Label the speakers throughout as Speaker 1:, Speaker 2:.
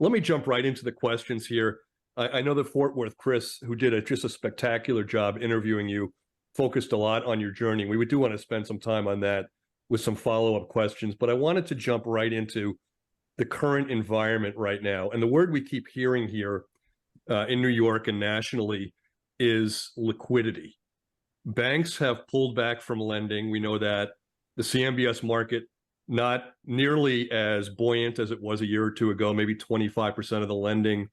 Speaker 1: let me jump right into the questions here. I know that Fort Worth, Chris, who did just a spectacular job interviewing you, focused a lot on your journey. We do want to spend some time on that with some follow-up questions, but I wanted to jump right into the current environment right now. And the word we keep hearing here in New York and nationally is liquidity. Banks have pulled back from lending. We know that the CMBS market, not nearly as buoyant as it was a year or two ago, maybe 25% of the lending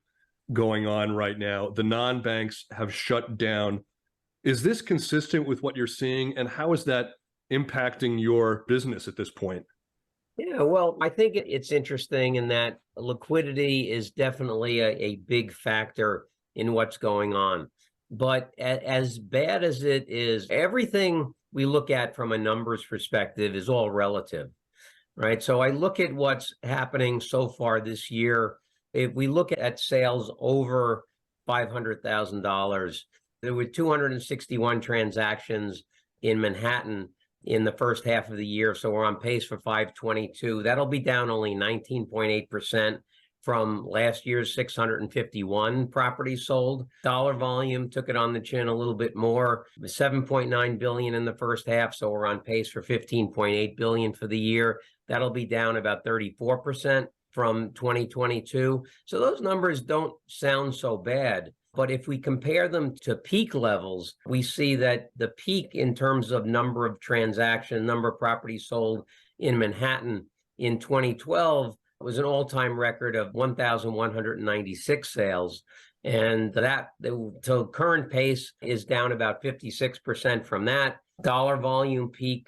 Speaker 1: going on right now. The non-banks have shut down. Is this consistent with what you're seeing, and how is that impacting your business at this point?
Speaker 2: Yeah, well, I think it's interesting in that liquidity is definitely a big factor in what's going on. But as bad as it is, everything we look at from a numbers perspective is all relative, right? So I look at what's happening so far this year. If we look at sales over $500,000, there were 261 transactions in Manhattan in the first half of the year. So we're on pace for 522. That'll be down only 19.8% from last year's 651 properties sold. Dollar volume took it on the chin a little bit more, 7.9 billion in the first half. So we're on pace for 15.8 billion for the year. That'll be down about 34% from 2022. So those numbers don't sound so bad. But if we compare them to peak levels, we see that the peak in terms of number of transactions, number of properties sold in Manhattan in 2012 was an all-time record of 1,196 sales. And so current pace is down about 56% from that. Dollar volume peak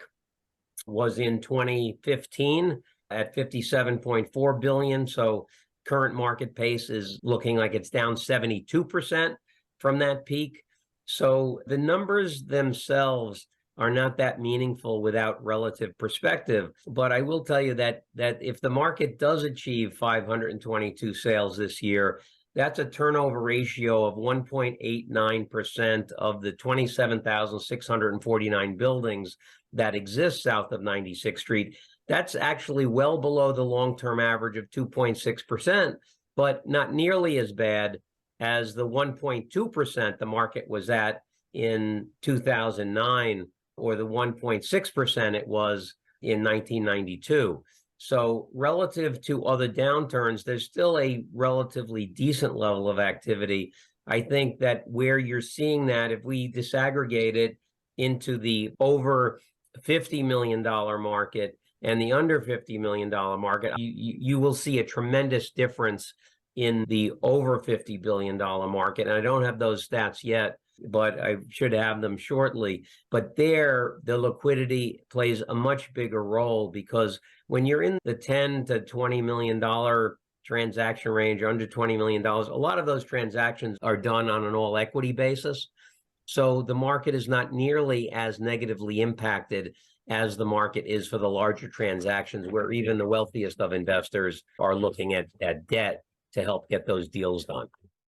Speaker 2: was in 2015 at 57.4 billion. So current market pace is looking like it's down 72% from that peak. So the numbers themselves are not that meaningful without relative perspective. But I will tell you that if the market does achieve 522 sales this year, that's a turnover ratio of 1.89% of the 27,649 buildings that exist south of 96th Street. That's actually well below the long-term average of 2.6%, but not nearly as bad as the 1.2% the market was at in 2009 or the 1.6% it was in 1992. So relative to other downturns, there's still a relatively decent level of activity. I think that where you're seeing that, if we disaggregate it into the over $50 million market and the under $50 million market, you will see a tremendous difference in the over $50 billion market. And I don't have those stats yet, but I should have them shortly. But there, the liquidity plays a much bigger role, because when you're in the $10 to $20 million transaction range, under $20 million, a lot of those transactions are done on an all equity basis. So the market is not nearly as negatively impacted as the market is for the larger transactions, where even the wealthiest of investors are looking at debt to help get those deals done.